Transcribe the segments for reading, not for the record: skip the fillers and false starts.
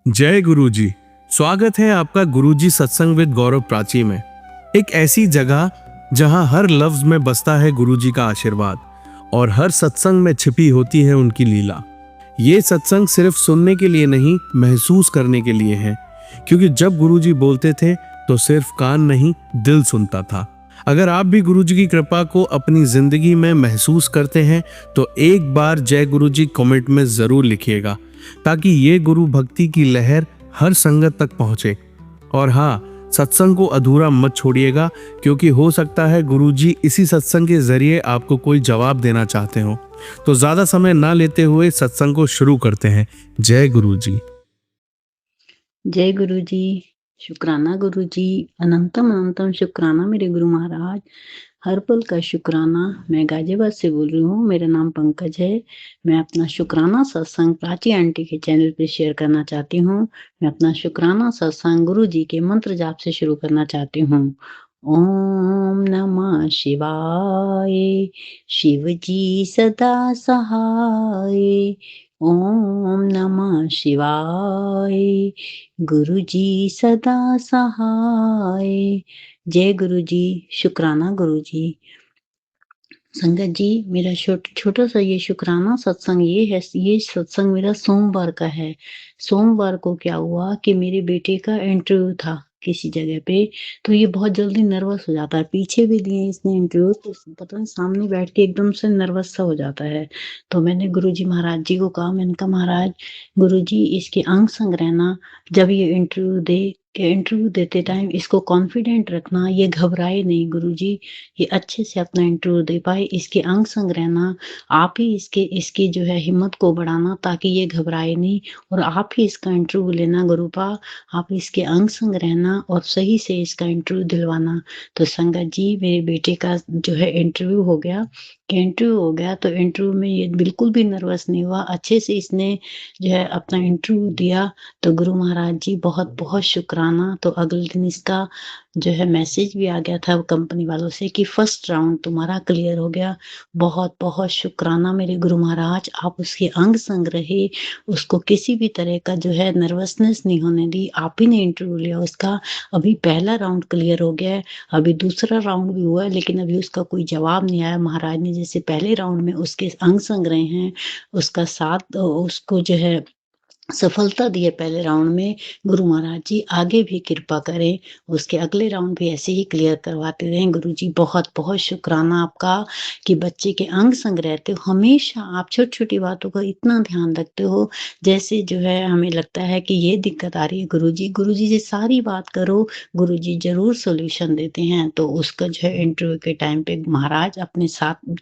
जय गुरुजी। स्वागत है आपका गुरुजी सत्संग विद गौरव प्राची में। एक ऐसी जगह जहां हर लफ्ज में बसता है गुरुजी का आशीर्वाद और हर सत्संग में छिपी होती है उनकी लीला। ये सत्संग सिर्फ सुनने के लिए नहीं, महसूस करने के लिए है, क्योंकि जब गुरुजी बोलते थे तो सिर्फ कान नहीं, दिल सुनता था। अगर आप भी गुरुजी की कृपा को अपनी जिंदगी में महसूस करते हैं तो एक बार जय गुरुजी कमेंट में जरूर लिखिएगा, ताकि ये गुरु भक्ति की लहर हर संगत तक पहुंचे। और हाँ, सत्संग को अधूरा मत छोड़िएगा, क्योंकि हो सकता है गुरुजी इसी सत्संग के जरिए आपको कोई जवाब देना चाहते हो। तो ज्यादा समय ना लेते हुए सत्संग को शुरू करते हैं। जय गुरुजी। जय गुरु जी, शुक्राना गुरु जी, अनंतम अनंतम शुक्राना मेरे गुरु महाराज, हर पल का शुक्राना। मैं गाजियाबाद से बोल रही हूँ, मेरा नाम पंकज है। मैं अपना शुक्राना सत्संग प्राची आंटी के चैनल पे शेयर करना चाहती हूँ। मैं अपना शुक्राना सत्संग गुरु जी के मंत्र जाप से शुरू करना चाहती हूँ। ओम नमः शिवाय, शिव जी सदा सहाय। ओम नमः शिवाय, गुरु जी सदा सहाय। जय गुरु जी, शुक्राना गुरु जी। संगत जी, मेरा छोटा सा ये शुक्राना सत्संग ये सत्संग मेरा सोमवार का है। सोमवार को क्या हुआ कि मेरे बेटे का इंटरव्यू था किसी जगह पे, तो ये बहुत जल्दी नर्वस हो जाता है। पीछे भी दिए इसने इंटरव्यू, तो पता नहीं सामने बैठ के एकदम से नर्वस सा हो जाता है। तो मैंने गुरुजी महाराज जी को कहा, मैंने कहा महाराज, गुरुजी इसके अंग संग रहना, जब ये इंटरव्यू देते टाइम इसको कॉन्फिडेंट रखना, ये घबराए नहीं गुरुजी, ये अच्छे से अपना इंटरव्यू दे पाए, इसके अंग संग रहना। आप ही इसकी जो है हिम्मत को बढ़ाना, ताकि ये घबराए नहीं, और आप ही इसका इंटरव्यू लेना गुरुपा। आप इसके अंग संग रहना और सही से इसका इंटरव्यू दिलवाना। तो संगत जी, मेरे बेटे का जो है इंटरव्यू हो गया। तो इंटरव्यू में ये बिल्कुल भी नर्वस नहीं हुआ, अच्छे से इसने जो है अपना इंटरव्यू दिया। तो गुरु महाराज जी, बहुत बहुत शुक्राना। तो अगले दिन इसका जो है मैसेज भी आ गया था कंपनी वालों से कि फर्स्ट राउंड तुम्हारा क्लियर हो गया। बहुत बहुत शुक्राना मेरे गुरु महाराज, आप उसके अंग संग रहे, उसको किसी भी तरह का जो है नर्वसनेस नहीं होने दी। आप ही ने इंटरव्यू लिया उसका। अभी पहला राउंड क्लियर हो गया है, अभी दूसरा राउंड भी हुआ है, लेकिन अभी उसका कोई जवाब नहीं आया। महाराज ने जैसे पहले राउंड में उसके अंग संग रहे हैं, उसका साथ उसको जो है सफलता दी है पहले राउंड में। गुरु महाराज जी आगे भी कृपा करें, उसके अगले राउंड भी ऐसे ही क्लियर करवाते रहें। गुरु जी, बहुत बहुत शुक्राना आपका कि बच्चे के अंग संग रहते हो। हमेशा आप छोटी छोटी बातों का इतना ध्यान रखते हो, जैसे जो है हमें लगता है कि ये दिक्कत आ रही है गुरु जी से सारी बात करो, गुरु जी जरूर सोल्यूशन देते हैं। तो उसका जो है इंटरव्यू के टाइम पे महाराज अपने साथ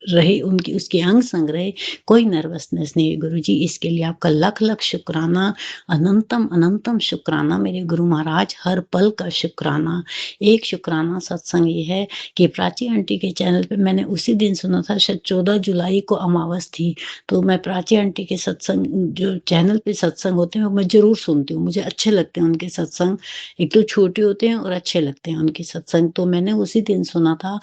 रहे, उनकी उसके अंग संग रहे, कोई नर्वसनेस नहीं है। गुरु जी, इसके लिए आपका लख लख शुक्राना, अनंतम अनंतम शुक्राना मेरे गुरु महाराज, हर पल का शुक्राना। एक शुक्राना सत्संग ये है कि प्राची आंटी के चैनल पे मैंने उसी दिन सुना था, शायद 14 जुलाई को अमावस थी। तो मैं प्राची आंटी के सत्संग, जो चैनल पे सत्संग होते हैं, वो मैं जरूर सुनती हूँ, मुझे अच्छे लगते हैं उनके सत्संग। एक तो छोटे होते हैं और अच्छे लगते हैं उनके सत्संग। तो मैंने उसी दिन सुना था,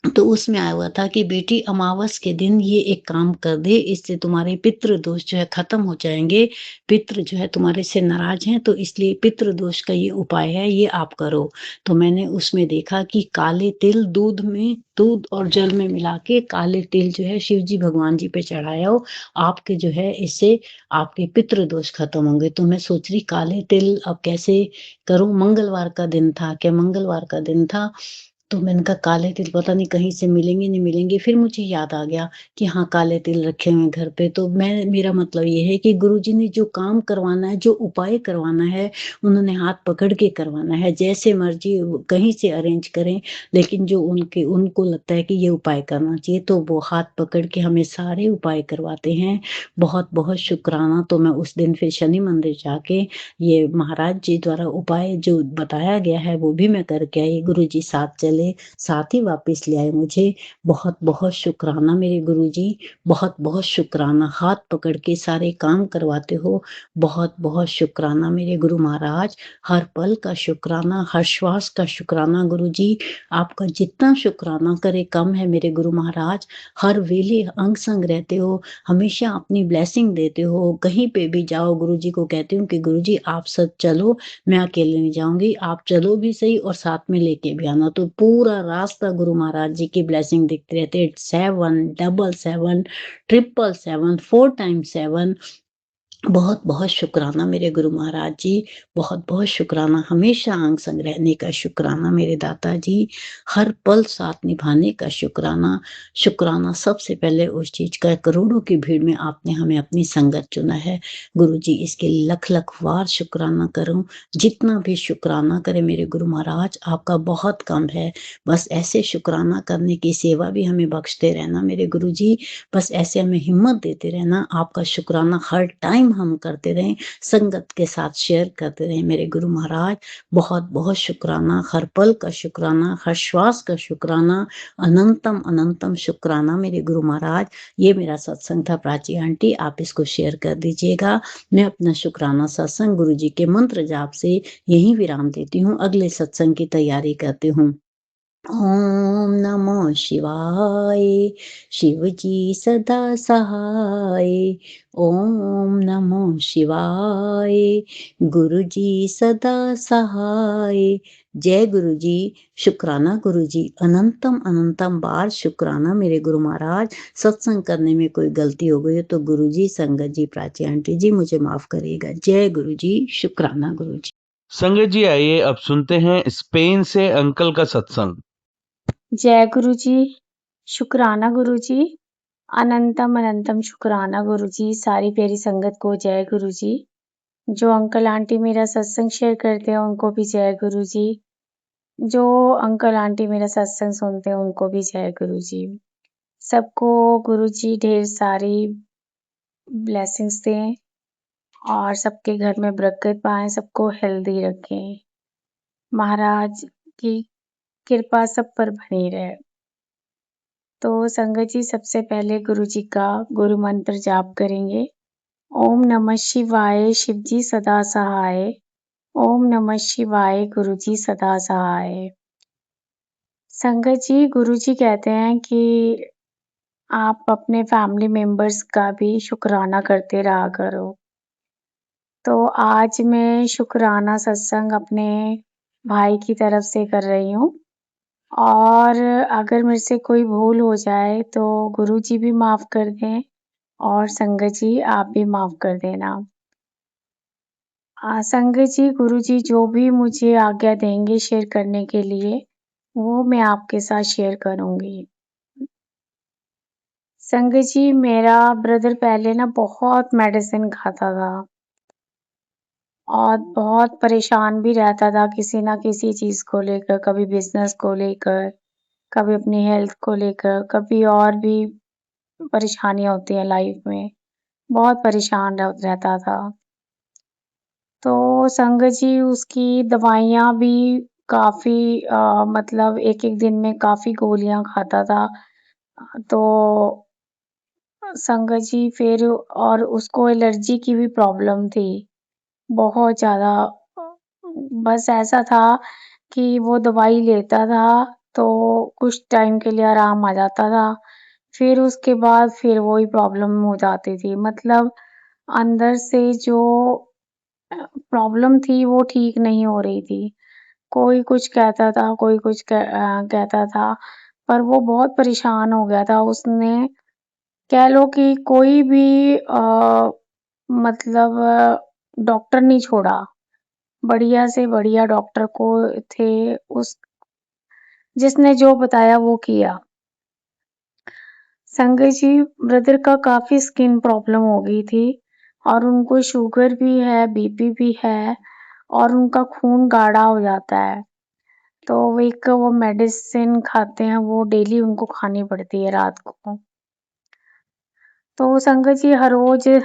तो उसमें आया हुआ था कि बेटी, अमावस के दिन ये एक काम कर दे, इससे तुम्हारे पितृ दोष जो है खत्म हो जाएंगे। पितृ जो है तुम्हारे से नाराज हैं, तो इसलिए पितृ दोष का ये उपाय है, ये आप करो। तो मैंने उसमें देखा कि काले तिल दूध और जल में मिला के काले तिल जो है शिव जी भगवान जी पे चढ़ाया हो, आपके जो है इससे आपके पितृ दोष खत्म होंगे। तो मैं सोच रही काले तिल अब कैसे करूं, मंगलवार का दिन था, क्या मंगलवार का दिन था। तो मैंने कहा काले तिल पता नहीं कहीं से मिलेंगे नहीं मिलेंगे, फिर मुझे याद आ गया कि हाँ काले तिल रखे हुए हैं घर पे। तो मेरा मतलब ये है कि गुरुजी ने जो काम करवाना है, जो उपाय करवाना है, उन्होंने हाथ पकड़ के करवाना है, जैसे मर्जी कहीं से अरेंज करें, लेकिन जो उनको लगता है कि ये उपाय करना चाहिए, तो वो हाथ पकड़ के हमें सारे उपाय करवाते हैं। बहुत बहुत शुक्राना। तो मैं उस दिन फिर शनि मंदिर जाके ये महाराज जी द्वारा उपाय जो बताया गया है वो भी मैं करके आई। गुरु जी साथ चले, चले, साथ ही वापस ले आए मुझे। बहुत-बहुत शुक्राना मेरे गुरुजी, बहुत-बहुत शुक्राना। हाथ पकड़ के सारे काम करवाते हो, बहुत-बहुत शुक्राना मेरे गुरु महाराज। हर पल का शुक्राना, हर श्वास का शुक्राना गुरुजी। आपका जितना शुक्राना करे कम है मेरे गुरु महाराज। हर वेले अंग-संग रहते हो, हमेशा अपनी ब्लेसिंग देते हो। कहीं पे भी जाओ गुरुजी को कहती हूँ कि गुरुजी आप सब चलो, मैं अकेले नहीं जाऊँगी, आप चलो भी सही और साथ में लेके भी आना। तो पूरा रास्ता गुरु महाराज जी की ब्लेसिंग दिखते रहते हैं। 7 डबल 7 ट्रिपल 7 4 टाइम्स 7। बहुत-बहुत शुक्राना मेरे गुरु महाराज जी, बहुत-बहुत शुक्राना। हमेशा अंग संग रहने का शुक्राना मेरे दाता जी, हर पल साथ निभाने का शुक्राना। शुक्राना सबसे पहले उस चीज़ का, करोड़ों की भीड़ में आपने हमें अपनी संगत चुना है। गुरुजी इसके लख-लख वार शुक्राना करूँ, जितना भी शुक्राना करें मेरे गुरु महाराज आपका बहुत कम है। बस ऐसे शुक्राना करने की सेवा भी हमें बख्शते रहना मेरे गुरुजी, बस ऐसे हमें हिम्मत देते रहना। आपका शुक्राना हर टाइम हम करते रहें, संगत के साथ शेयर करते रहें मेरे गुरु महाराज। बहुत-बहुत शुक्राना, हर पल का शुक्राना, हर श्वास का शुक्राना, अनंतम अनंतम शुक्राना मेरे गुरु महाराज। ये मेरा सत्संग था प्राची आंटी, आप इसको शेयर कर दीजिएगा। मैं अपना शुक्राना सत्संग गुरुजी के मंत्र जाप से यहीं विराम देती हूँ, अगले सत्संग की तैयारी करती हूँ। ओम नमो शिवाय, शिव जी सदा सहाय। ओम नमो शिवाय, गुरु जी सदा सहाय। जय गुरु जी। शुक्राना गुरु जी, अनंतम अनंतम बार शुक्राना मेरे गुरु महाराज। सत्संग करने में कोई गलती हो गई हो तो गुरु जी, संगत जी, प्राची आंटी जी मुझे माफ करिएगा। जय गुरु जी, शुक्राना गुरु जी। संगत जी आइए अब सुनते हैं स्पेन से अंकल का सत्संग। जय गुरु जी, शुक्राना गुरु जी, अनंतम अनंतम शुक्राना गुरु जी। सारी प्यारी संगत को जय गुरु जी। जो अंकल आंटी मेरा सत्संग शेयर करते हैं उनको भी जय गुरु जी। जो अंकल आंटी मेरा सत्संग सुनते हैं उनको भी जय गुरु जी। सबको गुरु जी ढेर सारी ब्लेसिंग्स दें और सबके घर में बरकत पाएं, सबको हेल्दी रखें। महाराज की कृपा सब पर बनी रहे। तो संगत जी सबसे पहले गुरु जी का गुरु मंत्र जाप करेंगे। ओम नमः शिवाय, शिव जी सदा सहाय। ओम नमः शिवाय, गुरु जी सदा सहाय। संगत जी, गुरु जी कहते हैं कि आप अपने फैमिली मेंबर्स का भी शुक्राना करते रहा करो। तो आज मैं शुक्राना सत्संग अपने भाई की तरफ से कर रही हूँ और अगर मेरे से कोई भूल हो जाए तो गुरु जी भी माफ कर दें और संगत जी आप भी माफ कर देना। संगत जी, गुरु जी जो भी मुझे आज्ञा देंगे शेयर करने के लिए वो मैं आपके साथ शेयर करूंगी। संगत जी, मेरा ब्रदर पहले ना बहुत मेडिसिन खाता था और बहुत परेशान भी रहता था किसी ना किसी चीज को लेकर, कभी बिजनेस को लेकर, कभी अपनी हेल्थ को लेकर, कभी और भी परेशानियां होती हैं लाइफ में। बहुत परेशान रहता था। तो संगत जी उसकी दवाइयाँ भी काफ़ी मतलब एक-एक दिन में काफ़ी गोलियाँ खाता था। तो संगत जी फिर और उसको एलर्जी की भी प्रॉब्लम थी, बहुत ज़्यादा। बस ऐसा था कि वो दवाई लेता था तो कुछ टाइम के लिए आराम आ जाता था, फिर उसके बाद फिर वही प्रॉब्लम हो जाती थी। मतलब अंदर से जो प्रॉब्लम थी वो ठीक नहीं हो रही थी। कोई कुछ कहता था, कोई कुछ कहता था, पर वो बहुत परेशान हो गया था। उसने कह लो कि कोई भी मतलब डॉक्टर नहीं छोड़ा। बढ़िया से बढ़िया डॉक्टर को थे, उस जिसने जो बताया वो किया। संगत जी, ब्रदर का काफ़ी स्किन प्रॉब्लम हो गई थी और उनको शुगर भी है, बीपी भी है और उनका खून गाढ़ा हो जाता है। तो वो मेडिसिन खाते हैं, वो डेली उनको खानी पड़ती है रात को। तो संगत जी हर रोज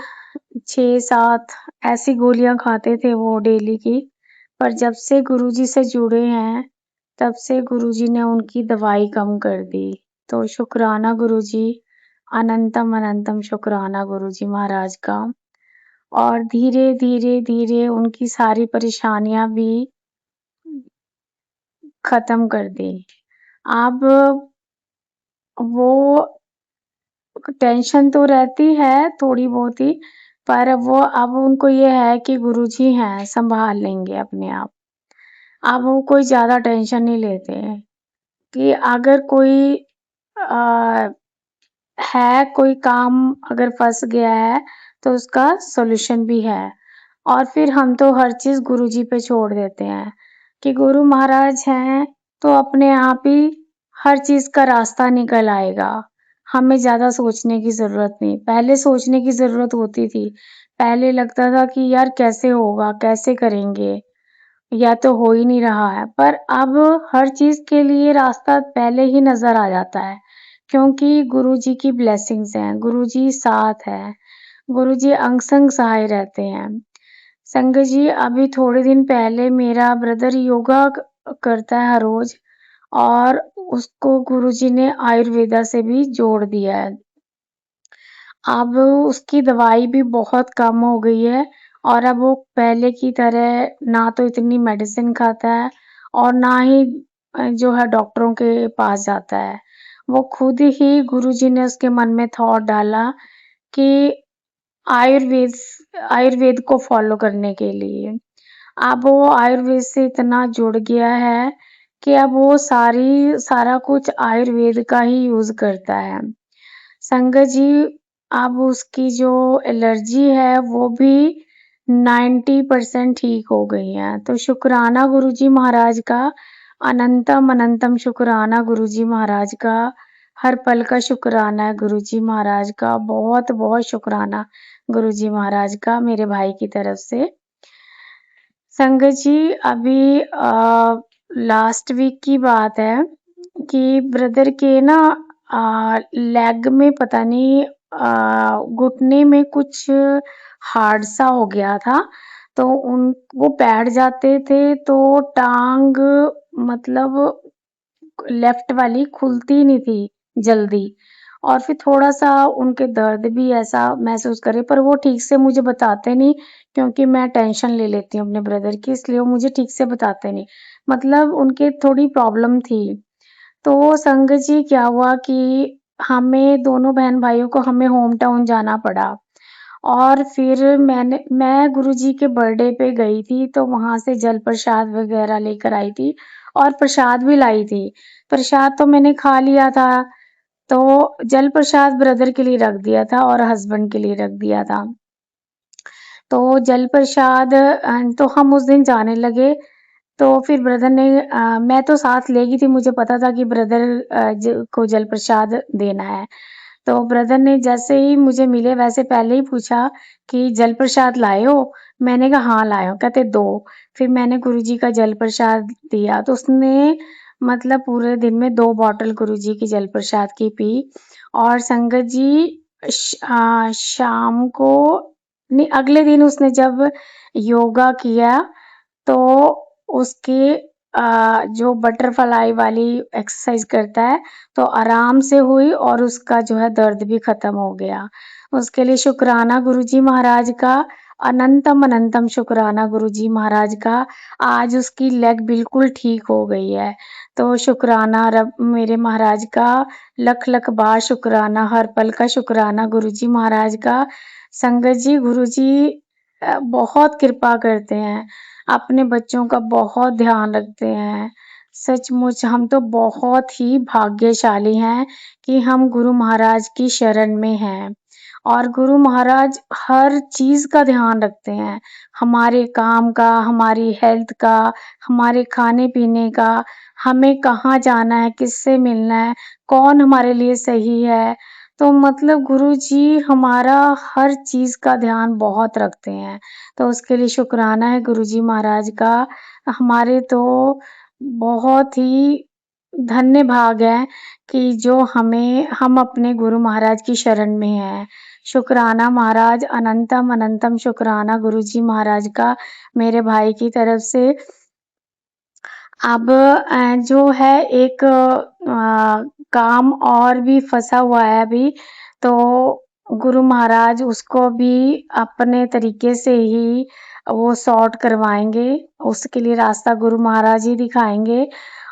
6-7 ऐसी गोलियां खाते थे वो डेली की। पर जब से गुरुजी से जुड़े हैं तब से गुरुजी ने उनकी दवाई कम कर दी। तो शुक्राना गुरुजी, अनंतम अनंतम शुक्राना गुरुजी महाराज का। और धीरे धीरे धीरे उनकी सारी परेशानियां भी खत्म कर दी। अब वो टेंशन तो रहती है थोड़ी बहुत ही, पर वो अब उनको ये है कि गुरुजी हैं, संभाल लेंगे अपने आप। अब वो कोई ज्यादा टेंशन नहीं लेते हैं कि अगर कोई आ, है कोई काम अगर फंस गया है तो उसका सॉल्यूशन भी है। और फिर हम तो हर चीज गुरुजी पे छोड़ देते हैं कि गुरु महाराज हैं तो अपने आप ही हर चीज का रास्ता निकल आएगा। हमें ज्यादा सोचने की जरूरत नहीं, पहले सोचने की जरूरत होती थी। पहले लगता था कि यार कैसे होगा, कैसे करेंगे, या तो हो ही नहीं रहा है। पर अब हर चीज के लिए रास्ता पहले ही नजर आ जाता है, क्योंकि गुरुजी की ब्लेसिंग्स हैं, गुरुजी साथ है, गुरुजी अंग संग सहाय रहते हैं। संगत जी, अभी थोड़े दिन पहले मेरा ब्रदर योगा करता है हर रोज, और उसको गुरुजी ने आयुर्वेदा से भी जोड़ दिया है। अब उसकी दवाई भी बहुत कम हो गई है, और अब वो पहले की तरह ना तो इतनी मेडिसिन खाता है और ना ही जो है डॉक्टरों के पास जाता है। वो खुद ही गुरुजी ने उसके मन में थॉट डाला कि आयुर्वेद आयुर्वेद को फॉलो करने के लिए। अब वो आयुर्वेद से इतना जुड़ गया है कि अब वो सारा कुछ आयुर्वेद का ही यूज करता है। संगत जी, अब उसकी जो एलर्जी है वो भी 90% ठीक हो गई है। तो शुक्राना गुरुजी महाराज का, अनंतम अनंतम शुक्राना गुरुजी महाराज का, हर पल का शुक्राना है गुरुजी महाराज का, बहुत बहुत शुक्राना गुरुजी महाराज का मेरे भाई की तरफ से। संगत जी, अभी लास्ट वीक की बात है कि ब्रदर के ना लेग में पता नहीं घुटने में कुछ हार्ड सा हो गया था। तो उन वो बैठ जाते थे तो टांग, मतलब लेफ्ट वाली खुलती नहीं थी जल्दी, और फिर थोड़ा सा उनके दर्द भी ऐसा महसूस करे, पर वो ठीक से मुझे बताते नहीं, क्योंकि मैं टेंशन ले लेती हूँ अपने ब्रदर की, इसलिए वो मुझे ठीक से बताते नहीं। मतलब उनके थोड़ी प्रॉब्लम थी। तो संगत जी, क्या हुआ कि हमें दोनों बहन भाइयों को हमें होम टाउन जाना पड़ा। और फिर मैं गुरुजी के बर्थडे पे गई थी, तो वहां से जल प्रसाद वगैरह लेकर आई थी, और प्रसाद भी लाई थी। प्रसाद तो मैंने खा लिया था, तो जल प्रसाद ब्रदर के लिए रख दिया था और हस्बैंड के लिए रख दिया था। तो जल प्रसाद तो हम उस दिन जाने लगे। तो फिर ब्रदर ने मैं तो साथ ले गई थी, मुझे पता था कि ब्रदर को जल प्रसाद देना है। तो ब्रदर ने जैसे ही मुझे मिले वैसे पहले ही पूछा कि जल प्रसाद लाए हो? मैंने कहा हाँ लाए हो। कहते दो। फिर मैंने गुरुजी का जल प्रसाद दिया, तो उसने मतलब पूरे दिन में 2 बॉटल गुरुजी की जल प्रसाद की पी। और संगत जी, शाम को नहीं, अगले दिन उसने जब योगा किया तो उसके जो बटरफ्लाई वाली एक्सरसाइज करता है तो आराम से हुई, और उसका जो है दर्द भी खत्म हो गया। उसके लिए शुक्राना गुरुजी महाराज का, अनंतम अनंतम शुक्राना गुरुजी महाराज का। आज उसकी लेग बिल्कुल ठीक हो गई है। तो शुक्राना रब मेरे महाराज का, लख लख बार शुक्राना, हर पल का शुक्राना गुरुजी महाराज का। संगत जी, गुरुजी बहुत कृपा करते हैं, अपने बच्चों का बहुत ध्यान रखते हैं। सचमुच हम तो बहुत ही भाग्यशाली हैं कि हम गुरु महाराज की शरण में हैं, और गुरु महाराज हर चीज का ध्यान रखते हैं, हमारे काम का, हमारी हेल्थ का, हमारे खाने पीने का, हमें कहाँ जाना है, किससे मिलना है, कौन हमारे लिए सही है। तो मतलब गुरु जी हमारा हर चीज का ध्यान बहुत रखते हैं। तो उसके लिए शुक्राना है गुरुजी महाराज का। हमारे तो बहुत ही धन्य भाग है कि जो हम अपने गुरु महाराज की शरण में हैं। शुक्राना महाराज, अनंतम अनंतम शुक्राना गुरुजी महाराज का मेरे भाई की तरफ से। अब जो है एक काम और भी फंसा हुआ है अभी, तो गुरु महाराज उसको भी अपने तरीके से ही वो सॉर्ट करवाएंगे। उसके लिए रास्ता गुरु महाराज ही दिखाएंगे।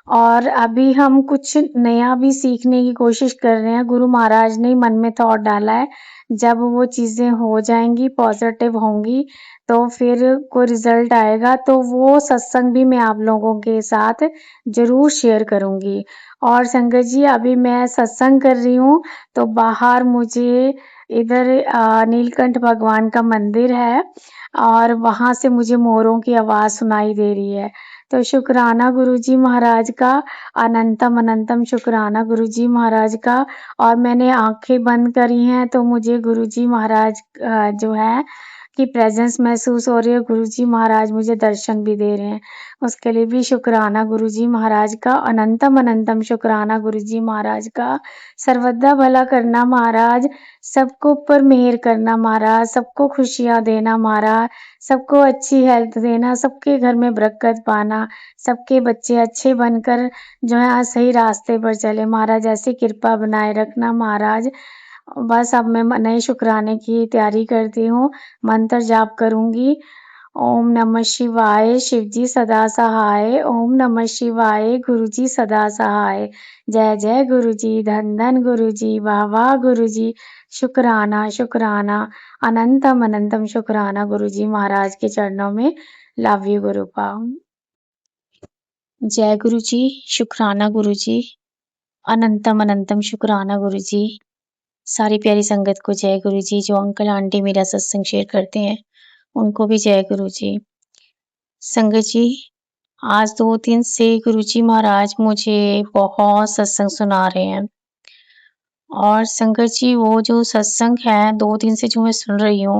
और अभी हम कुछ नया भी सीखने की कोशिश कर रहे हैं। गुरु महाराज ने मन में थॉट डाला है, जब वो चीजें हो जाएंगी, पॉजिटिव होंगी, तो फिर कोई रिजल्ट आएगा तो वो सत्संग भी मैं आप लोगों के साथ जरूर शेयर करूंगी। और संगत जी, अभी मैं सत्संग कर रही हूँ, तो बाहर मुझे इधर नीलकंठ भगवान का मंदिर है और वहां से मुझे मोरों की आवाज सुनाई दे रही है। तो शुक्राना गुरुजी महाराज का, अनंतम अनंतम शुक्राना गुरुजी महाराज का। और मैंने आंखें बंद करी हैं तो मुझे गुरुजी महाराज जो है की प्रेजेंस महसूस हो रही है। गुरुजी महाराज मुझे दर्शन भी दे रहे हैं, उसके लिए भी शुक्राना गुरुजी महाराज का, अनंतम अनंतम शुक्राना गुरुजी महाराज का। सर्वदा भला करना महाराज, सबको ऊपर मेहर करना महाराज, सबको खुशियां देना महाराज, सबको अच्छी हेल्थ देना, सबके घर में बरकत पाना, सबके बच्चे अच्छे बनकर जो है सही रास्ते पर चले महाराज, ऐसी कृपा बनाए रखना महाराज। बस अब मैं नए शुक्राने की तैयारी करती हूँ, मंत्र जाप करूंगी। ओम नमः शिवाय, शिवजी सदा सहाय। ओम नमः शिवाय, गुरुजी सदा सहाय। जय जय गुरुजी, धन धन गुरुजी, वाह वाह गुरुजी, शुक्राना शुक्राना, अनंतम अनंतम शुक्राना गुरुजी महाराज के चरणों में। Love you गुरुपा। जय गुरुजी, शुक्राना गुरुजी, अनंतम अनंतम शुक्राना गुरुजी। सारी प्यारी संगत को जय गुरुजी। जो अंकल आंटी मेरा सत्संग शेयर करते हैं उनको भी जय गुरुजी। संगत जी, आज 2 दिन से गुरुजी महाराज मुझे बहुत सत्संग सुना रहे हैं। और संगत जी, वो जो सत्संग है 2 दिन से जो मैं सुन रही हूँ,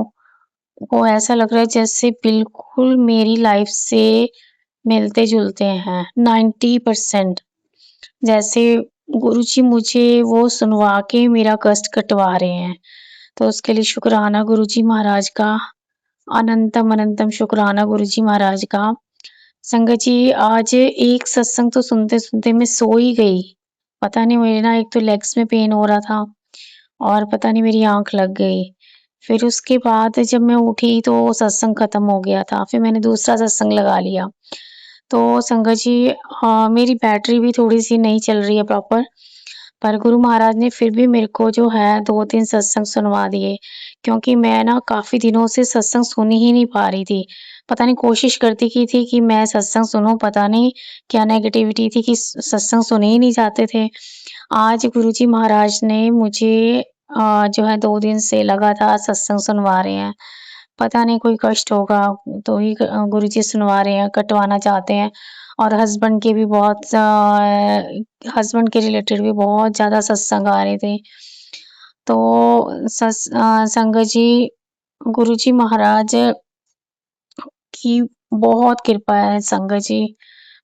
वो ऐसा लग रहा है जैसे बिल्कुल मेरी लाइफ से मिलते जुलते हैं 90%। जैसे गुरुजी मुझे वो सुनवा के मेरा कष्ट कटवा रहे हैं। तो उसके लिए शुक्राना गुरुजी महाराज का, अनंतम अनंतम शुक्राना गुरुजी महाराज का। संगत जी, आज एक सत्संग तो सुनते सुनते मैं सो ही गई। पता नहीं, मेरे ना एक तो लेग्स में पेन हो रहा था और पता नहीं मेरी आंख लग गई। फिर उसके बाद जब मैं उठी तो सत्संग खत्म हो गया था। फिर मैंने दूसरा सत्संग लगा लिया। तो संगत जी, मेरी बैटरी भी थोड़ी सी नहीं चल रही है प्रॉपर, पर गुरु महाराज ने फिर भी मेरे को जो है 2-3 सत्संग सुनवा दिए, क्योंकि मैं ना काफी दिनों से सत्संग सुन ही नहीं पा रही थी। पता नहीं कोशिश करती की थी कि मैं सत्संग सुनूं, पता नहीं क्या नेगेटिविटी थी कि सत्संग सुने ही नहीं जाते थे। आज गुरुजी महाराज ने मुझे जो है 2 दिन से लगातार सत्संग सुनवा रहे हैं। पता नहीं कोई कष्ट होगा तो ही गुरुजी सुनवा रहे हैं, कटवाना चाहते हैं। और हस्बैंड के भी बहुत हस्बैंड के रिलेटेड भी बहुत ज़्यादा सत्संग आ रहे थे। तो संगत जी, गुरुजी महाराज की बहुत कृपा है संगत जी,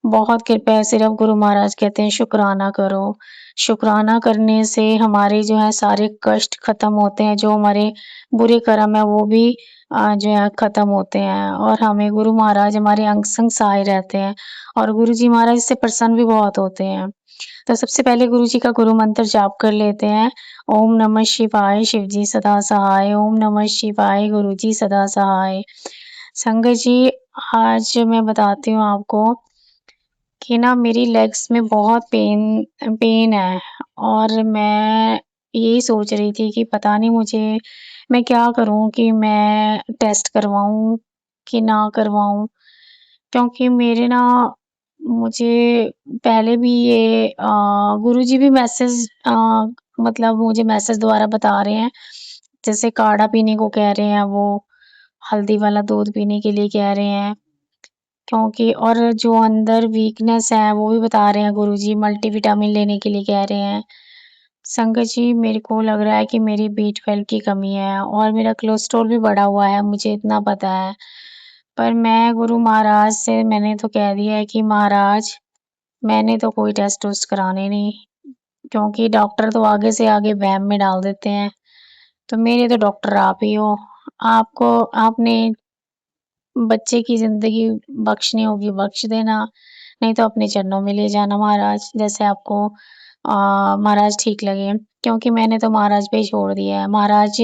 बहुत कृपा है। सिर्फ गुरु महाराज कहते हैं शुक्राना करो। शुक्राना करने से हमारे जो है सारे कष्ट खत्म होते हैं, जो हमारे बुरे कर्म है वो भी जो है खत्म होते हैं। और हमें गुरु महाराज हमारे अंग संग सहाय रहते हैं और गुरु जी महाराज से प्रसन्न भी बहुत होते हैं। तो सबसे पहले गुरु जी का गुरु मंत्र जाप कर लेते हैं। ओम नमः शिवाय, शिव जी सदा सहाय। ओम नमः शिवाय, गुरु जी सदा सहाय। संगत जी, आज मैं बताती हूँ आपको कि ना मेरी लेग्स में बहुत पेन है और मैं यही सोच रही थी कि पता नहीं मुझे मैं क्या करूँ, कि मैं टेस्ट करवाऊँ कि ना करवाऊँ, क्योंकि मेरे ना मुझे पहले भी ये गुरुजी भी मैसेज मतलब मुझे मैसेज द्वारा बता रहे हैं, जैसे काढ़ा पीने को कह रहे हैं, वो हल्दी वाला दूध पीने के लिए कह रहे हैं, क्योंकि और जो अंदर वीकनेस है वो भी बता रहे हैं गुरुजी, मल्टीविटामिन लेने के लिए कह रहे हैं। संगत जी, मेरे को लग रहा है कि मेरी B12 की कमी है और मेरा कोलेस्ट्रॉल भी बढ़ा हुआ है, मुझे इतना पता है। पर मैं गुरु महाराज से मैंने तो कह दिया है कि महाराज मैंने तो कोई टेस्ट वुस्ट कराने नहीं, क्योंकि डॉक्टर तो आगे से आगे वहम में डाल देते हैं। तो मेरे तो डॉक्टर आप ही हो। आपको आपने बच्चे की ज़िंदगी बख्शनी होगी बख्श देना, नहीं तो अपने चरणों में ले जाना महाराज, जैसे आपको महाराज ठीक लगे। क्योंकि मैंने तो महाराज पे ही छोड़ दिया है, महाराज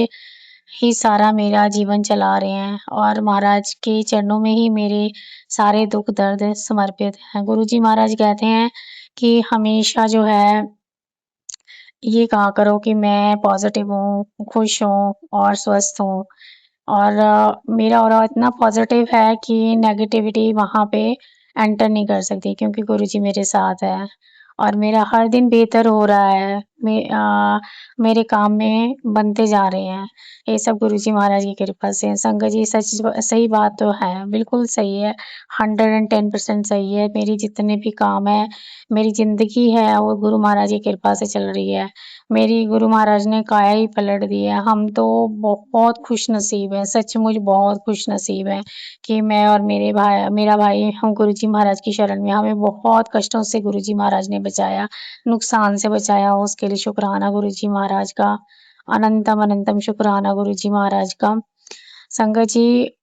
ही सारा मेरा जीवन चला रहे हैं और महाराज के चरणों में ही मेरे सारे दुख दर्द समर्पित हैं। गुरुजी महाराज कहते हैं कि हमेशा जो है ये कहा करो कि मैं पॉजिटिव हूँ, खुश हूँ और स्वस्थ हूँ। और मेरा ऑरा इतना पॉजिटिव है कि नेगेटिविटी वहाँ पे एंटर नहीं कर सकती, क्योंकि गुरुजी मेरे साथ है और मेरा हर दिन बेहतर हो रहा है। मेरे काम में बनते जा रहे हैं। ये सब गुरुजी महाराज की कृपा से है। संगत जी सही बात तो है, बिल्कुल सही है, 110% सही है। मेरी जितने भी काम है, मेरी ज़िंदगी है, वो गुरु महाराज की कृपा से चल रही है। मेरी गुरु महाराज ने काया ही पलट दी है। हम तो बहुत खुशनसीब हैं, सचमुच बहुत खुशनसीब हैं कि मैं और मेरा भाई हम गुरुजी महाराज की शरण में। हमें बहुत कष्टों से गुरुजी महाराज ने बचाया, नुकसान से बचाया, उसके लिए शुक्राना गुरुजी महाराज का, अनंतम अनंतम शुक्राना गुरुजी महाराज का। संगत जी,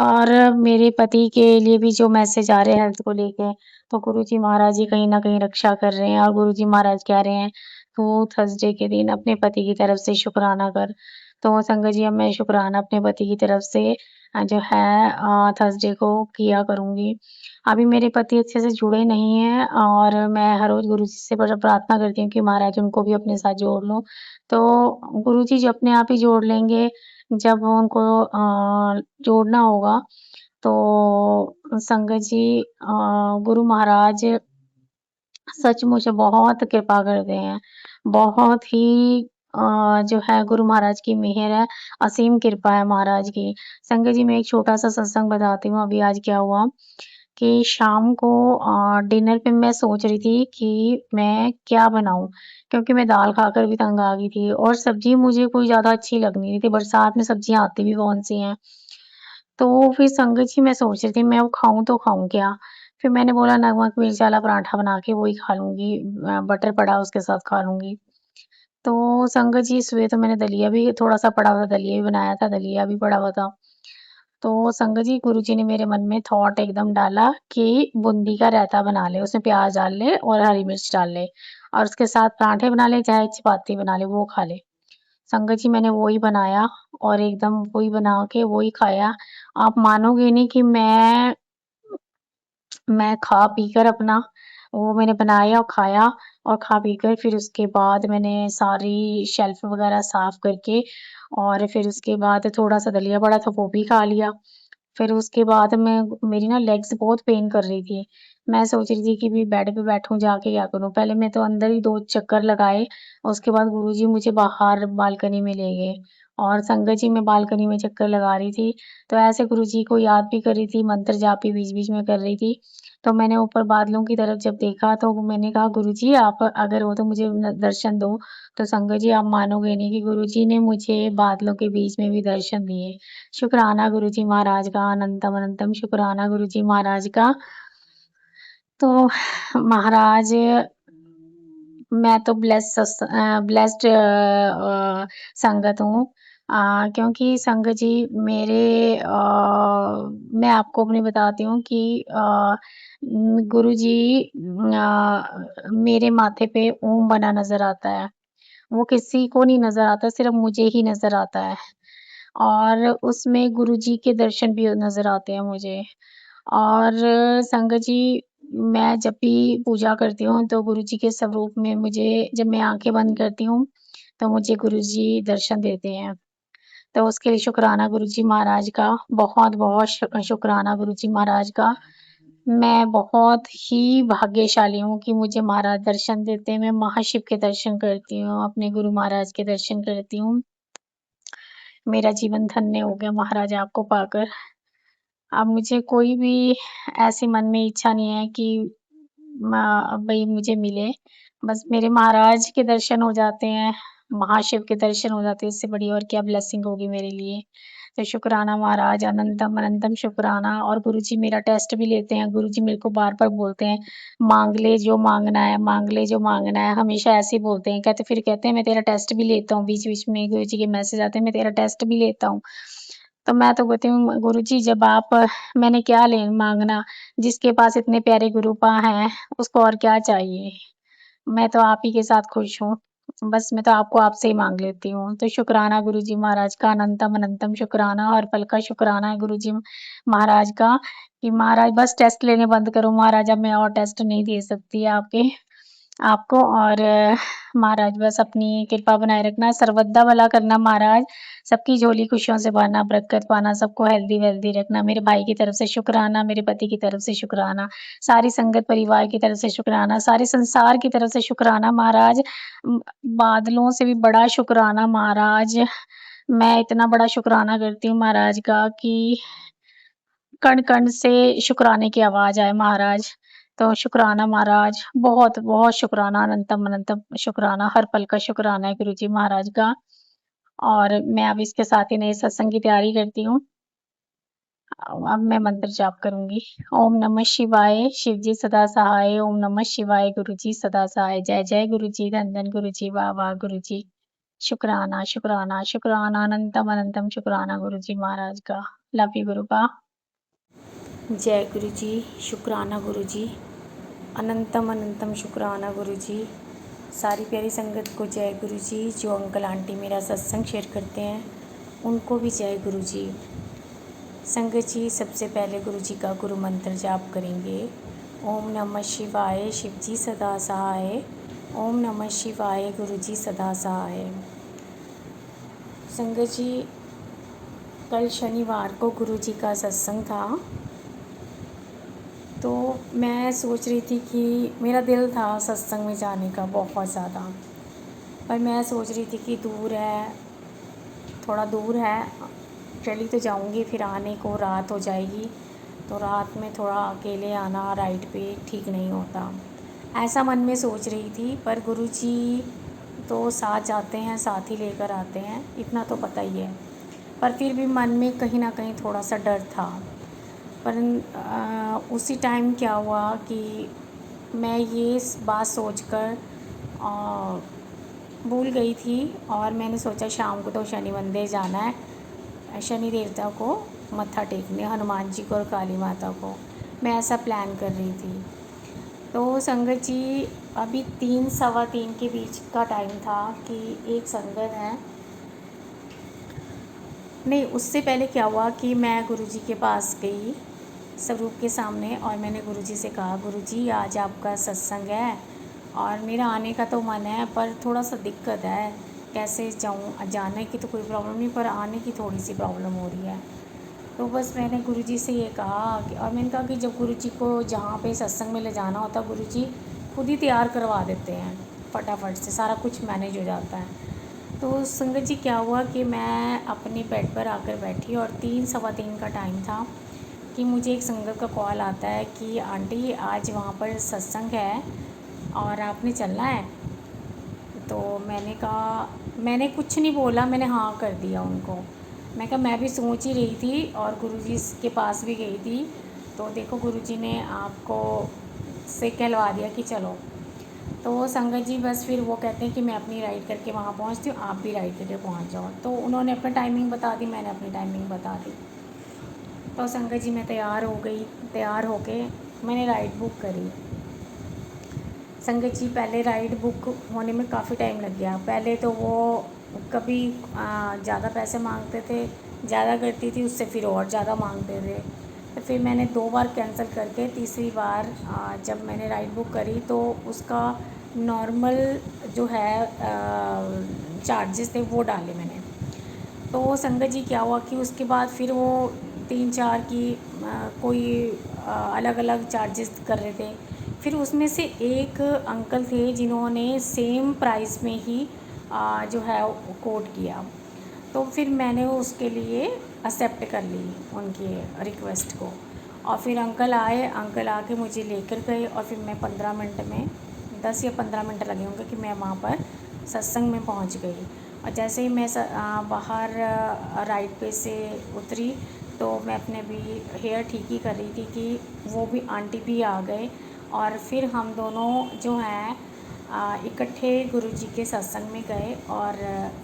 और मेरे पति के लिए भी जो मैसेज आ रहे हैं हेल्थ को लेके, तो गुरुजी महाराज जी कहीं न कहीं रक्षा कर रहे हैं और गुरुजी महाराज कह रहे हैं, "तू थर्सडे के दिन अपने पति की तरफ से शुक्राना कर।" तो संगत जी, अब मैं शुक्राना अपने पति की तरफ से जो है थर्सडे को किया करूँगी। अभी मेरे पति अच्छे से जुड़े नहीं हैं और मैं हर रोज़ गुरुजी से प्रार्थना करती हूँ कि महाराज उनको भी अपने साथ जोड़ लो। तो गुरुजी जो अपने आप ही जोड़ लेंगे, जब उनको जोड़ना होगा। तो संगत जी, गुरु महाराज सचमुच बहुत कृपा करते हैं। बहुत ही जो है गुरु महाराज की मेहर है, असीम कृपा है महाराज की। संगत जी, मैं एक छोटा-सा सत्संग बताती हूँ, अभी आज क्या हुआ कि शाम को डिनर पे मैं सोच रही थी कि मैं क्या बनाऊँ? क्योंकि मैं दाल खाकर भी तंग आ गई थी और सब्ज़ी मुझे कोई ज़्यादा अच्छी लग नहीं रही थी, बरसात में सब्ज़ियाँ आती भी कौन-सी हैं। तो फिर संगत जी, मैं सोच रही थी मैं वो खाऊँ तो खाऊँ क्या? फिर मैंने बोला नमक मिर्च वाला पराठा बना के वही खा लूँगी, बटर पड़ा उसके साथ खा लूँगी। तो संगत जी, सुबह तो मैंने दलिया भी थोड़ा-सा पड़ा हुआ था, दलिया भी बनाया था, दलिया भी पड़ा हुआ था। तो संगत जी, गुरुजी ने मेरे मन में थॉट एकदम डाला कि बूंदी का रायता बना ले, उसमें प्याज़ डाल ले और हरी मिर्च डाल ले और उसके साथ पराठे बना ले, चाहे चपाती बना ले, वो खा ले। संगत जी, मैंने वो ही बनाया और एकदम वही बना के वो ही खाया। आप मानोगे नहीं कि मैं खा पीकर अपना वो मैंने बनाया और खाया और खा पीकर फिर उसके बाद मैंने सारी शेल्फ वगैरह साफ करके और फिर उसके बाद थोड़ा-सा दलिया पड़ा था वो भी खा लिया। फिर उसके बाद मेरी ना लेग्स बहुत पेन कर रही थी। मैं सोच रही थी कि भी बेड पे बैठूँ जाके क्या करूँ? पहले मैं तो अंदर ही 2 चक्कर लगाए, उसके बाद गुरुजी मुझे बाहर बालकनी में ले गए और संगत जी, मैं बालकनी में चक्कर लगा रही थी, तो ऐसे गुरुजी को याद भी कर रही थी, मंत्र जाप भी बीच-बीच में कर रही थी। तो मैंने ऊपर बादलों की तरफ जब देखा तो मैंने कहा, गुरुजी आप अगर हो तो मुझे दर्शन दो। तो संगत जी, आप मानोगे नहीं कि गुरुजी ने मुझे बादलों के बीच में भी दर्शन दिए। शुक्राना गुरुजी महाराज का, अनंतम अनंतम शुक्राना गुरुजी महाराज का। तो महाराज, मैं तो ब्लेस्ड संगत हूँ, क्योंकि संगत जी मेरे मैं आपको अपनी बताती हूँ कि गुरुजी मेरे माथे पे ओम बना नज़र आता है। वो किसी को नहीं नज़र आता, सिर्फ़ मुझे ही नज़र आता है और उसमें गुरुजी के दर्शन भी नज़र आते हैं मुझे। और संगत जी, मैं जब भी पूजा करती हूँ तो गुरुजी के स्वरूप में मुझे जब मैं आँखें बंद करती हूँ, तो मुझे गुरुजी दर्शन देते हैं। तो उसके लिए शुक्राना गुरुजी महाराज का, बहुत-बहुत शुक्राना गुरुजी महाराज का। मैं बहुत ही भाग्यशाली हूँ कि मुझे महाराज दर्शन देते हैं। मैं महाशिव के दर्शन करती हूँ, अपने गुरु महाराज के दर्शन करती हूँ। मेरा जीवन धन्य हो गया महाराज आपको पाकर। अब मुझे कोई भी ऐसी मन में इच्छा नहीं है कि भई मुझे मिले। बस मेरे महाराज के दर्शन हो जाते हैं, महाशिव के दर्शन हो जाते हैं, इससे बड़ी और क्या ब्लेसिंग होगी मेरे लिए। तो शुक्राना महाराज, अनंतम अनंतम शुक्राना। और गुरुजी मेरा टेस्ट भी लेते हैं। गुरुजी मेरे को बार-बार बोलते हैं, "माँग ले जो माँगना है, माँग ले जो माँगना है।" हमेशा ऐसे ही बोलते हैं। फिर कहते हैं, "मैं तेरा टेस्ट भी लेता हूँ।" बीच-बीच में गुरुजी के मैसेज आते हैं, "मैं तेरा टेस्ट भी लेता हूँ।" तो मैं तो कहती हूँ गुरुजी जब आप मैंने क्या ले माँगना, जिसके पास इतने प्यारे गुरुपा हैं, उसको और क्या चाहिए? मैं तो आप ही के साथ खुश हूँ। बस मैं तो आपको आपसे ही माँग लेती हूँ। तो शुक्राना गुरुजी महाराज का अनंतम अनंतम शुक्राना, हर पल का शुक्राना है गुरुजी महाराज का कि महाराज बस टेस्ट लेने बंद करो महाराज, अब मैं और टेस्ट नहीं दे सकती आपके आपको और महाराज बस अपनी कृपा बनाए रखना, सर्वदा भला करना महाराज, सबकी झोली खुशियों से भरना, बरकत पाना, सबको हेल्दी-वेल्दी रखना। मेरे भाई की तरफ से शुक्राना, मेरे पति की तरफ से शुक्राना, सारी संगत परिवार की तरफ से शुक्राना, सारे संसार की तरफ से शुक्राना महाराज। बादलों से भी बड़ा शुक्राना महाराज। मैं इतना बड़ा शुक्राना करती हूँ महाराज का कि कण-कण से शुक्राने की आवाज़ आए महाराज। तो शुक्राना महाराज, बहुत-बहुत शुक्राना, अनंतम अनंतम शुक्राना, हर पल का शुक्राना है गुरुजी महाराज का। और मैं अब इसके साथ ही नए सत्संग की तैयारी करती हूँ। अब मैं मंत्र जाप करूँगी। ओम नमः शिवाय, शिव जी सदा सहाय, ओम नमः शिवाय, गुरु जी सदा सहाय। जय जय गुरु जी, धन धन गुरु जी, वाह वाह गुरु जी। शुक्राना, शुक्राना, शुक्राना, अनंतम अनंतम शुक्राना गुरु जी महाराज का। Love you गुरुपा। जय गुरु जी, शुक्राना गुरु जी, अनंतम अनंतम शुक्राना गुरु जी। सारी प्यारी संगत को जय गुरु जी। जो अंकल आंटी मेरा सत्संग शेयर करते हैं उनको भी जय गुरु जी। संगत जी सबसे पहले गुरु जी का गुरु मंत्र जाप करेंगे। ओम नमः शिवाय, शिव जी सदा सहाय। ओम नमः शिवाय, गुरु जी सदा सहाय। संगत जी कल शनिवार को गुरु जी का सत्संग था, तो मैं सोच रही थी कि मेरा दिल था सत्संग में जाने का बहुत ज़्यादा, पर मैं सोच रही थी कि दूर है, थोड़ा दूर है, चली तो जाऊंगी, फिर आने को रात हो जाएगी, तो रात में थोड़ा अकेले आना राइड पे ठीक नहीं होता, ऐसा मन में सोच रही थी। पर गुरुजी तो साथ जाते हैं, साथ ही लेकर आते हैं, इतना तो पता ही है, पर फिर भी मन में कहीं ना कहीं थोड़ा सा डर था। पर उसी टाइम क्या हुआ कि मैं ये बात सोचकर भूल गई थी, और मैंने सोचा शाम को तो शनि मंदिर जाना है, शनि देवता को मत्था टेकने, हनुमान जी को और काली माता को, मैं ऐसा प्लान कर रही थी। तो संगत जी अभी 3 सवा 3 के बीच का टाइम था कि एक संगत है, नहीं उससे पहले क्या हुआ कि मैं गुरुजी के पास गई स्वरूप के सामने, और मैंने गुरुजी से कहा गुरुजी आज आपका सत्संग है और मेरा आने का तो मन है, पर थोड़ा सा दिक्कत है, कैसे जाऊँ, जाने की तो कोई प्रॉब्लम नहीं, पर आने की थोड़ी सी प्रॉब्लम हो रही है। तो बस मैंने गुरुजी से ये कहा कि, और मैंने कहा कि जब गुरुजी को जहाँ पे सत्संग में ले जाना होता गुरुजी खुद ही तैयार करवा देते हैं, फटाफट से सारा कुछ मैनेज हो जाता है। तो संगत जी क्या हुआ कि मैं अपने बेड पर आकर बैठी, और 3 सवा 3 का टाइम था कि मुझे एक संगत का कॉल आता है कि आंटी आज वहाँ पर सत्संग है और आपने चलना है। तो मैंने कहा, मैंने कुछ नहीं बोला, मैंने हाँ कर दिया उनको। मैं कहा मैं भी सोच ही रही थी और गुरुजी के पास भी गई थी, तो देखो गुरुजी ने आपको से कहलवा दिया कि चलो। तो वो संगत जी बस फिर वो कहते हैं कि मैं अपनी राइड करके वहाँ पहुँचती हूँ, आप भी राइड करके पहुँच जाओ। तो उन्होंने अपना टाइमिंग बता दी, मैंने अपनी टाइमिंग बता दी। तो संगत जी मैं तैयार हो गई, तैयार होके मैंने राइड बुक करी। संगत जी पहले राइड बुक होने में काफ़ी टाइम लग गया। पहले तो वो कभी ज़्यादा पैसे मांगते थे, ज़्यादा करती थी उससे फिर और ज़्यादा मांगते थे, तो फिर मैंने 2 बार कैंसिल करके तीसरी बार जब मैंने राइड बुक करी तो उसका नॉर्मल जो है चार्जेस थे वो डाले मैंने। तो संगत जी क्या हुआ कि उसके बाद फिर वो 3-4 की कोई अलग अलग चार्जेस कर रहे थे। फिर उसमें से एक अंकल थे जिन्होंने सेम प्राइस में ही जो है कोट किया, तो फिर मैंने उसके लिए एक्सेप्ट कर ली उनकी रिक्वेस्ट को। और फिर अंकल आए, अंकल आके मुझे लेकर गए, और फिर मैं 15 मिनट में 10 या 15 मिनट लगे होंगे कि मैं वहाँ पर सत्संग में पहुँच गई। और जैसे ही मैं बाहर राइड पे से उतरी तो मैं अपने भी हेयर ठीक ही कर रही थी कि वो भी आंटी भी आ गए, और फिर हम दोनों जो हैं इकट्ठे गुरुजी के सत्संग में गए, और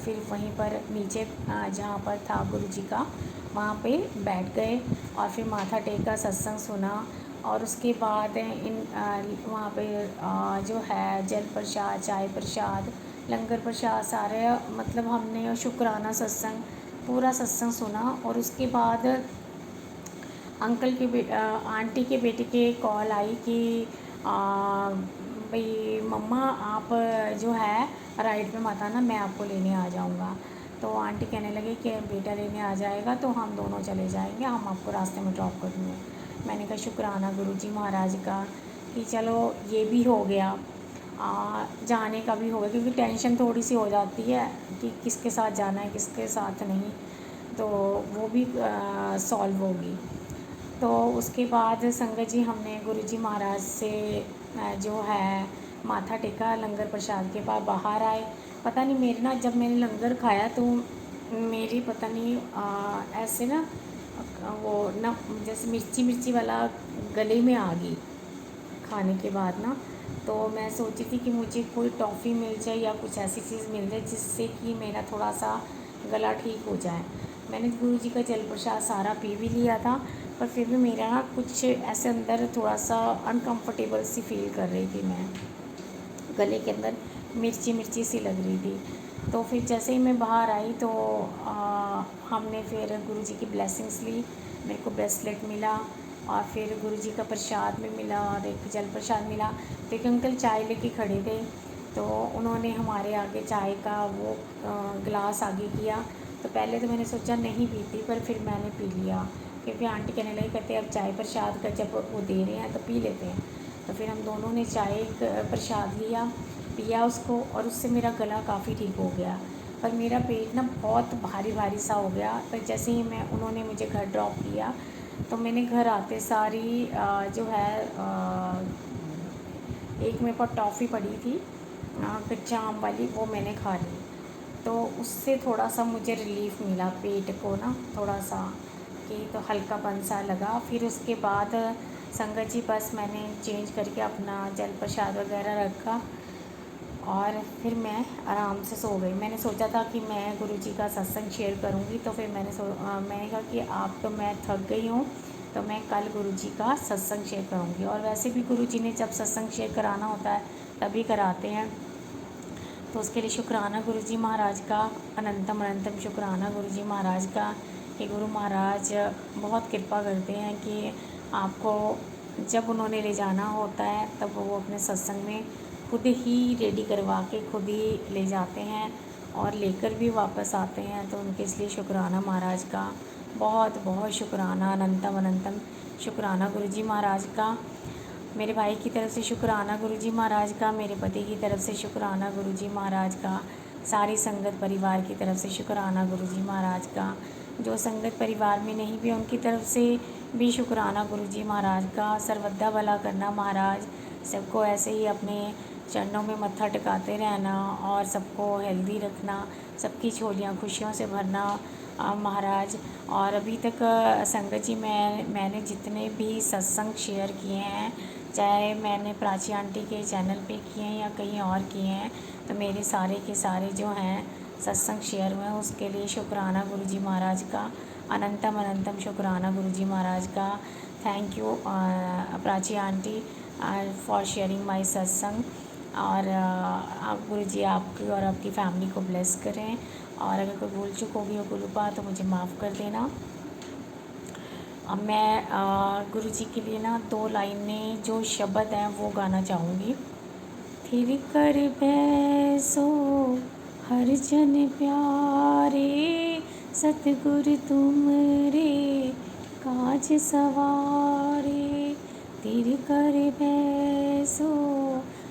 फिर वहीं पर नीचे जहाँ पर था गुरुजी का वहाँ पे बैठ गए और फिर माथा टेका, सत्संग सुना। और उसके बाद वहाँ पे जो है जल प्रसाद, चाय प्रसाद, लंगर प्रसाद सारे मतलब हमने शुक्राना सत्संग, पूरा सत्संग सुना। और उसके बाद आंटी के बेटे के कॉल आई कि भाई मम्मा आप जो है राइड पे मत आना, मैं आपको लेने आ जाऊँगा। तो आंटी कहने लगे कि बेटा लेने आ जाएगा तो हम दोनों चले जाएंगे, हम आपको रास्ते में ड्रॉप कर देंगे। मैंने कहा शुक्राना गुरुजी महाराज का कि चलो ये भी हो गया, जाने का भी हो गया, क्योंकि टेंशन थोड़ी सी हो जाती है कि किसके साथ जाना है किसके साथ नहीं, तो वो भी सॉल्व होगी। तो उसके बाद संगत जी हमने गुरुजी महाराज से जो है माथा टेका, लंगर प्रसाद के बाद बाहर आए। पता नहीं मेरे ना, जब मैंने लंगर खाया तो मेरी पता नहीं ऐसे ना वो ना जैसे मिर्ची मिर्ची वाला गले में आ गई खाने के बाद ना। तो मैं सोची थी कि मुझे कोई टॉफ़ी मिल जाए या कुछ ऐसी चीज़ मिल जाए जिससे कि मेरा थोड़ा सा गला ठीक हो जाए। मैंने गुरुजी का जल प्रसाद सारा पी भी लिया था, पर फिर भी मेरा ना कुछ ऐसे अंदर थोड़ा सा अनकंफर्टेबल सी फील कर रही थी, मैं गले के अंदर मिर्ची मिर्ची सी लग रही थी। तो फिर जैसे ही मैं बाहर आई तो हमने फिर गुरुजी की ब्लेसिंग्स ली, मेरे को ब्रेसलेट मिला और फिर गुरुजी का प्रसाद भी मिला और एक जल प्रसाद मिला। तो एक अंकल चाय लेके खड़े थे, तो उन्होंने हमारे आगे चाय का वो गिलास आगे किया। तो पहले तो मैंने सोचा नहीं पीती, पर फिर मैंने पी लिया, क्योंकि आंटी कहने लगी, कहते अब चाय प्रसाद का जब वो दे रहे हैं तो पी लेते हैं। तो फिर हम दोनों ने चाय प्रसाद लिया, पिया उसको, और उससे मेरा गला काफ़ी ठीक हो गया। पर मेरा पेट ना बहुत भारी भारी सा हो गया। पर जैसे ही उन्होंने मुझे घर ड्रॉप किया, तो मैंने घर आते सारी जो है एक मेरे पास टॉफ़ी पड़ी थी कच्चा आम वाली, वो मैंने खा ली। तो उससे थोड़ा सा मुझे रिलीफ़ मिला पेट को ना, थोड़ा सा कि तो हल्कापन सा लगा। फिर उसके बाद संगत जी बस मैंने चेंज करके अपना जल प्रसाद वगैरह रखा और फिर मैं आराम से सो गई। मैंने सोचा था कि मैं गुरुजी का सत्संग शेयर करूंगी, तो फिर मैंने कहा कि आप तो मैं थक गई हूँ, तो मैं कल गुरुजी का सत्संग शेयर करूंगी। और वैसे भी गुरुजी ने जब सत्संग शेयर कराना होता है तभी कराते हैं, तो उसके लिए शुक्राना गुरुजी महाराज का, अनंतम अनंतम शुक्राना गुरुजी महाराज का कि गुरु महाराज बहुत कृपा करते हैं कि आपको जब उन्होंने ले जाना होता है तब वो अपने सत्संग में खुद ही रेडी करवा के खुद ही ले जाते हैं और लेकर भी वापस आते हैं। तो उनके इसलिए शुक्राना महाराज का, बहुत बहुत शुक्राना, अनंतम अनंतम शुक्राना गुरुजी महाराज का। मेरे भाई की तरफ से शुक्राना गुरुजी महाराज का, मेरे पति की तरफ से शुक्राना गुरुजी महाराज का, सारी संगत परिवार की तरफ से शुक्राना गुरुजी महाराज का, जो संगत परिवार में नहीं भी उनकी तरफ से भी शुक्राना गुरुजी महाराज का। सर्वदा भला करना महाराज, सबको ऐसे ही अपने चरणों में मत्था टिकाते रहना और सबको हेल्दी रखना, सबकी झोलियाँ खुशियों से भरना महाराज। और अभी तक संगत जी मैंने जितने भी सत्संग शेयर किए हैं, चाहे मैंने प्राची आंटी के चैनल पे किए हैं या कहीं और किए हैं, तो मेरे सारे के सारे जो हैं सत्संग शेयर हुए हैं, उसके लिए शुक्राना गुरुजी महाराज का, अनंतम अनंतम शुक्राना गुरुजी महाराज का। Thank you Prachi aunty for sharing my सत्संग। और आप गुरुजी आपकी और आपकी फैमिली को ब्लेस करें, और अगर कोई भूल चूक होगी हो गुरुपा तो मुझे माफ़ कर देना। अब मैं गुरुजी के लिए ना 2 लाइनें जो शब्द हैं वो गाना चाहूँगी। थिर कर बैसो हर जन प्यारे, सतगुरु तुमरे काज सवारे। थिर कर बैसो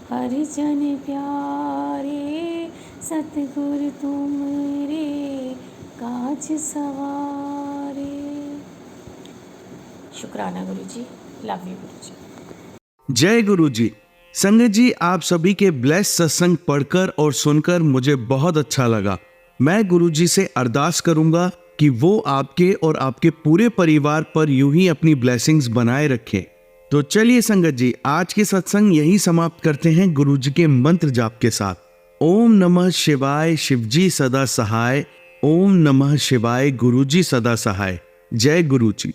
हर जन प्यारे, सतगुरु तुमरे काज सवारे। शुक्राना गुरुजी, लव यू गुरुजी। जय गुरु जी। संगत जी, आप सभी के ब्लेस सत्संग पढ़कर और सुनकर मुझे बहुत अच्छा लगा। मैं गुरु जी से अरदास करूंगा कि वो आपके और आपके पूरे परिवार पर यूं ही अपनी ब्लेसिंग्स बनाए रखें। तो चलिए संगत जी, आज के सत्संग यही समाप्त करते हैं गुरु जी के मंत्र जाप के साथ। ओम नमः शिवाय, शिवजी सदा सहाय। ओम नमः शिवाय, गुरु जी सदा सहाय। जय गुरु जी।